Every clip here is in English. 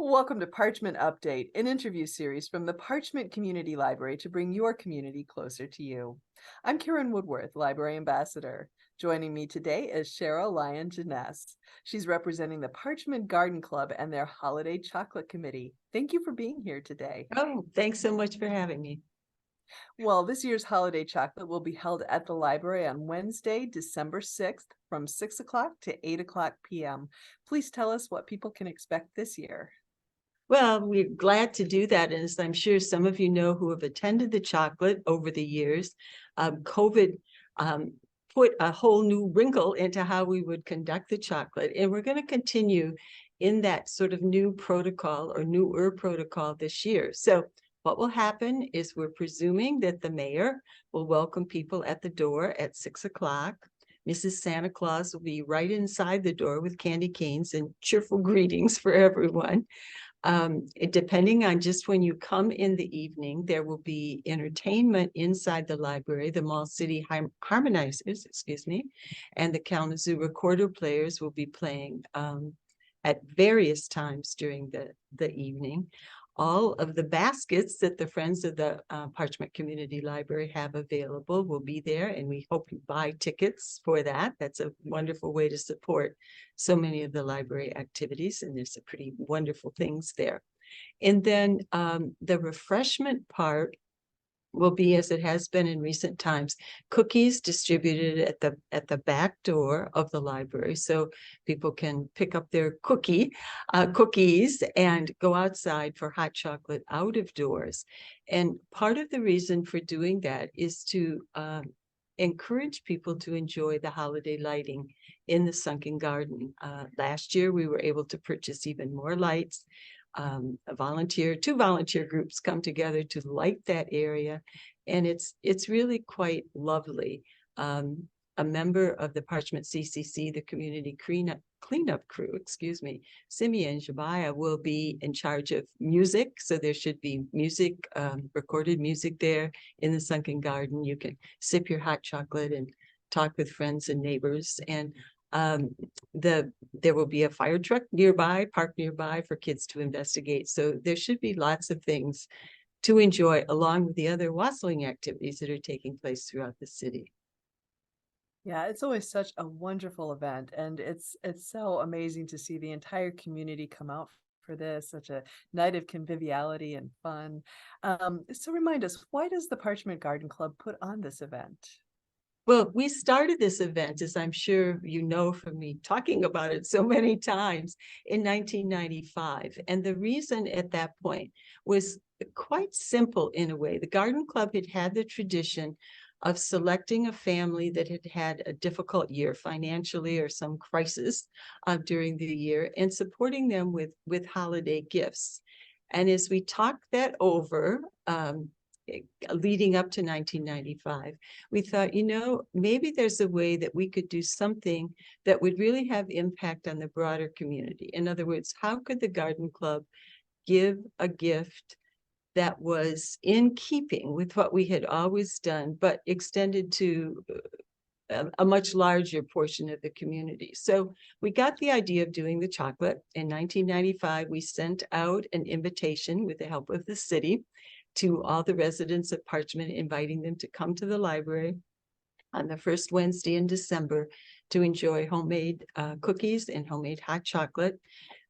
Welcome to Parchment Update, an interview series from the Parchment Community Library to bring your community closer to you. I'm Karen Woodworth, Library Ambassador. Joining me today is Cheryl Lyon-Jenness. She's representing the Parchment Garden Club and their Holiday Chocolate Committee. Thank you for being here today. Oh, thanks so much for having me. Well, this year's holiday chocolate will be held at the library on Wednesday, December 6th from 6 o'clock to 8 o'clock p.m. Please tell us what people can expect this year. Well, we're glad to do that. And as I'm sure some of you know who have attended the chocolate over the years, COVID put a whole new wrinkle into how we would conduct the chocolate. And we're going to continue in that sort of new protocol or newer protocol this year. So what will happen is we're presuming that the mayor will welcome people at the door at 6 o'clock. Mrs. Santa Claus will be right inside the door with candy canes and cheerful greetings for everyone. Depending on just when you come in the evening, there will be entertainment inside the library. The Mall City Harmonizers, and the Kalamazoo Recorder Players will be playing at various times during the evening. All of the baskets that the Friends of the Parchment Community Library have available will be there, and we hope you buy tickets for that. That's a wonderful way to support so many of the library activities, and there's some pretty wonderful things there. And then the refreshment part will be, as it has been in recent times, cookies distributed at the back door of the library, so people can pick up their cookies and go outside for hot chocolate out of doors. And part of the reason for doing that is to encourage people to enjoy the holiday lighting in the sunken garden. Last year we were able to purchase even more lights. Two volunteer groups come together to light that area, and it's really quite lovely. A member of the Parchment CCC, the community cleanup crew, Simeon Jabaya, will be in charge of music. So there should be music, recorded music there in the sunken garden. You can sip your hot chocolate and talk with friends and neighbors. And there will be a fire truck parked nearby for kids to investigate. So there should be lots of things to enjoy along with the other wassailing activities that are taking place throughout the city. Yeah, it's always such a wonderful event, and it's so amazing to see the entire community come out for this, such a night of conviviality and fun. So remind us, why does the Parchment Garden Club put on this event? Well, we started this event, as I'm sure you know from me talking about it so many times, in 1995. And the reason at that point was quite simple in a way. The Garden Club had had the tradition of selecting a family that had had a difficult year financially or some crisis during the year and supporting them with holiday gifts. And as we talked that over, leading up to 1995, we thought, maybe there's a way that we could do something that would really have impact on the broader community. In other words, how could the Garden Club give a gift that was in keeping with what we had always done, but extended to a much larger portion of the community? So we got the idea of doing the chocolate. In 1995, we sent out an invitation with the help of the city to all the residents of Parchment, inviting them to come to the library on the first Wednesday in December to enjoy homemade cookies and homemade hot chocolate.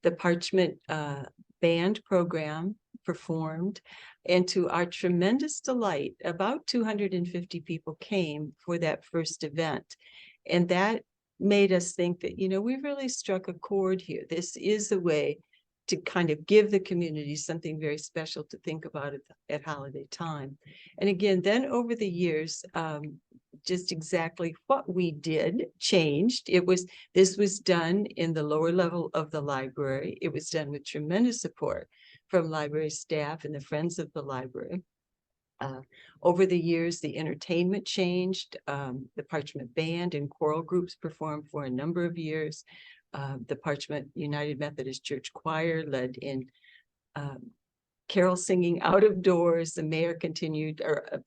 The Parchment band program performed, and to our tremendous delight, about 250 people came for that first event. And that made us think that, we've really struck a chord here. This is a way to kind of give the community something very special to think about at holiday time. And again, then over the years, just exactly what we did changed. This was done in the lower level of the library. It was done with tremendous support from library staff and the Friends of the Library. Over the years, the entertainment changed. The Parchment Band and choral groups performed for a number of years. The Parchment United Methodist Church Choir led in carol singing out of doors. The mayor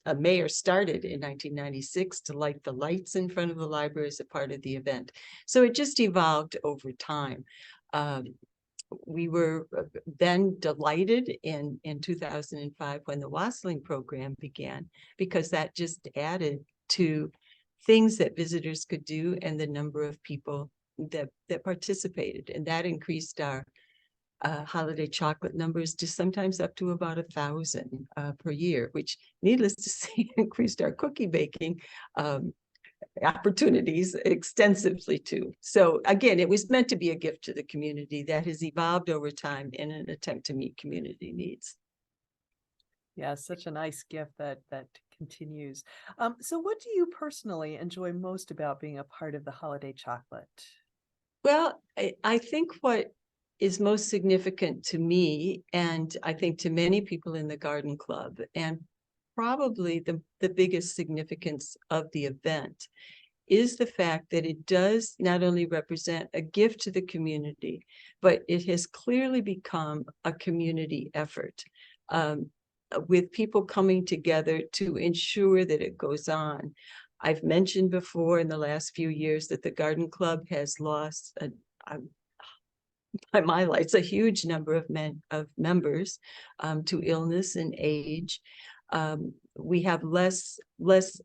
a mayor started in 1996 to light the lights in front of the library as a part of the event. So it just evolved over time. we were then delighted in 2005 when the wassailing program began, because that just added to things that visitors could do and the number of people that participated, and that increased our holiday chocolate numbers to sometimes up to about 1,000 per year, which, needless to say, increased our cookie baking opportunities extensively too. So again, it was meant to be a gift to the community that has evolved over time in an attempt to meet community needs. Yeah, such a nice gift that continues. So what do you personally enjoy most about being a part of the holiday chocolate? Well, I think what is most significant to me, and I think to many people in the Garden Club, and probably the biggest significance of the event, is the fact that it does not only represent a gift to the community, but it has clearly become a community effort, with people coming together to ensure that it goes on. I've mentioned before in the last few years that the Garden Club has lost by my lights, a huge number of members to illness and age. We have less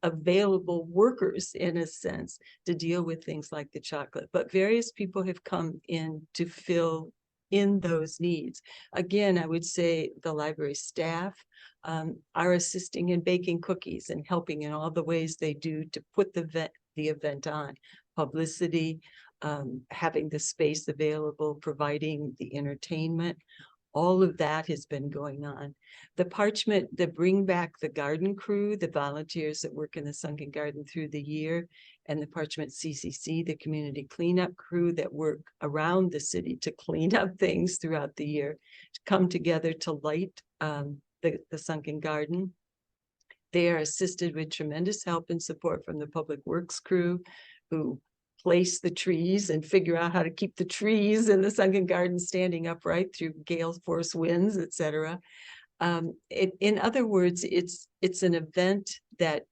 available workers, in a sense, to deal with things like the chocolate, but various people have come in to fill in those needs. Again, I would say the library staff are assisting in baking cookies and helping in all the ways they do to put the event on. Publicity, having the space available, providing the entertainment, all of that has been going on. The Bring Back the Garden crew, the volunteers that work in the Sunken Garden through the year, and the Parchment CCC, the community cleanup crew that work around the city to clean up things throughout the year, to come together to light the Sunken Garden. They are assisted with tremendous help and support from the Public Works crew, who place the trees and figure out how to keep the trees in the Sunken Garden standing upright through gale force winds, etc. In other words, it's an event that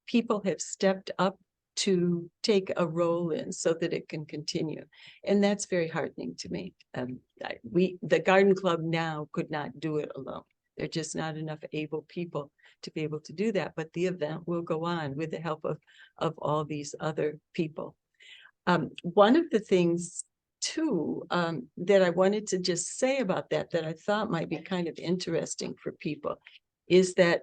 people have stepped up to take a role in so that it can continue. And that's very heartening to me. The Garden Club now could not do it alone. There are just not enough able people to be able to do that, but the event will go on with the help of all these other people. One of the things too that I wanted to just say about that I thought might be kind of interesting for people is that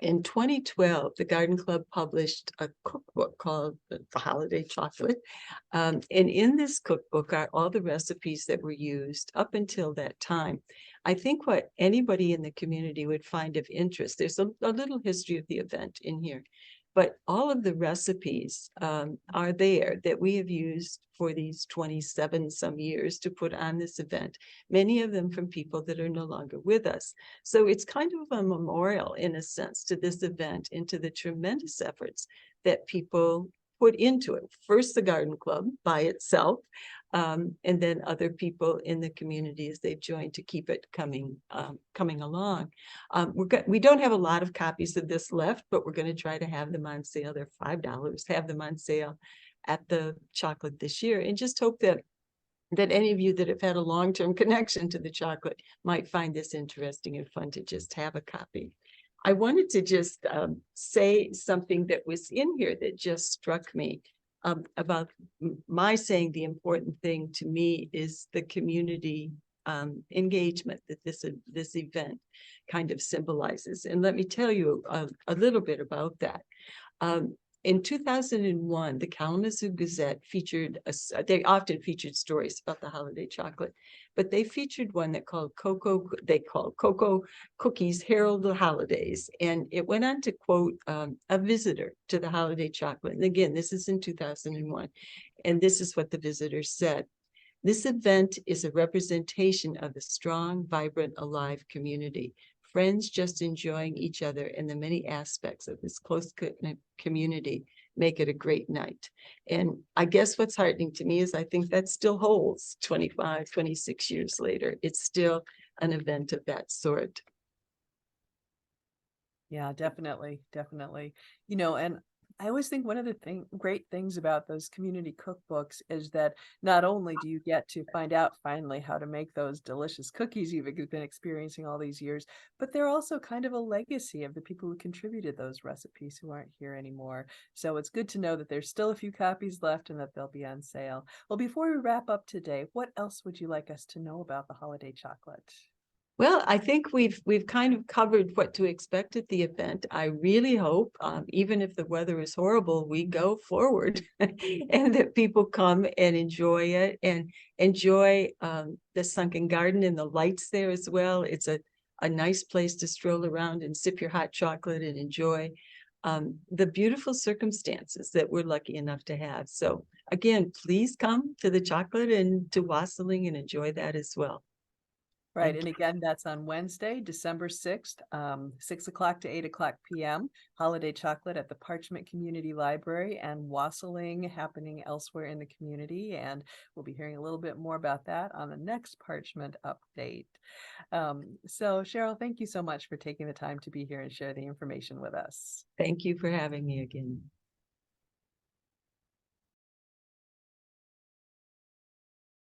in 2012, the Garden Club published a cookbook called The Holiday Chocolate. And in this cookbook are all the recipes that were used up until that time. I think what anybody in the community would find of interest, there's a little history of the event in here, but all of the recipes are there that we have used for these 27 some years to put on this event, many of them from people that are no longer with us. So it's kind of a memorial, in a sense, to this event and to the tremendous efforts that people put into it. First, the Garden Club by itself, and then other people in the community as they've joined to keep it coming along. We don't have a lot of copies of this left, but we're going to try to have them on sale. They're $5, have them on sale at the chocolate this year, and just hope that any of you that have had a long-term connection to the chocolate might find this interesting and fun to just have a copy. I wanted to just say something that was in here that just struck me about my saying the important thing to me is the community engagement that this event kind of symbolizes. And let me tell you a little bit about that. In 2001, the Kalamazoo Gazette featured, they often featured stories about the holiday chocolate, but they featured one that they called Cocoa Cookies Herald the Holidays. And it went on to quote a visitor to the holiday chocolate. And again, this is in 2001. And this is what the visitor said. This event is a representation of the strong, vibrant, alive community. Friends just enjoying each other and the many aspects of this close community make it a great night. And I guess what's heartening to me is I think that still holds 25, 26 years later. It's still an event of that sort. Yeah, definitely. And I always think one of the great things about those community cookbooks is that not only do you get to find out finally how to make those delicious cookies you've been experiencing all these years, but they're also kind of a legacy of the people who contributed those recipes who aren't here anymore. So it's good to know that there's still a few copies left and that they'll be on sale. Well, before we wrap up today, what else would you like us to know about the holiday chocolate? Well, I think we've kind of covered what to expect at the event. I really hope, even if the weather is horrible, we go forward and that people come and enjoy it and enjoy the sunken garden and the lights there as well. It's a nice place to stroll around and sip your hot chocolate and enjoy the beautiful circumstances that we're lucky enough to have. So again, please come to the chocolate and to wassailing and enjoy that as well. Right. Thank And you. again, that's on Wednesday, December 6th, 6 o'clock to 8 o'clock p.m. Holiday chocolate at the Parchment Community Library and wassailing happening elsewhere in the community. And we'll be hearing a little bit more about that on the next Parchment update. So, Cheryl, thank you so much for taking the time to be here and share the information with us. Thank you for having me again.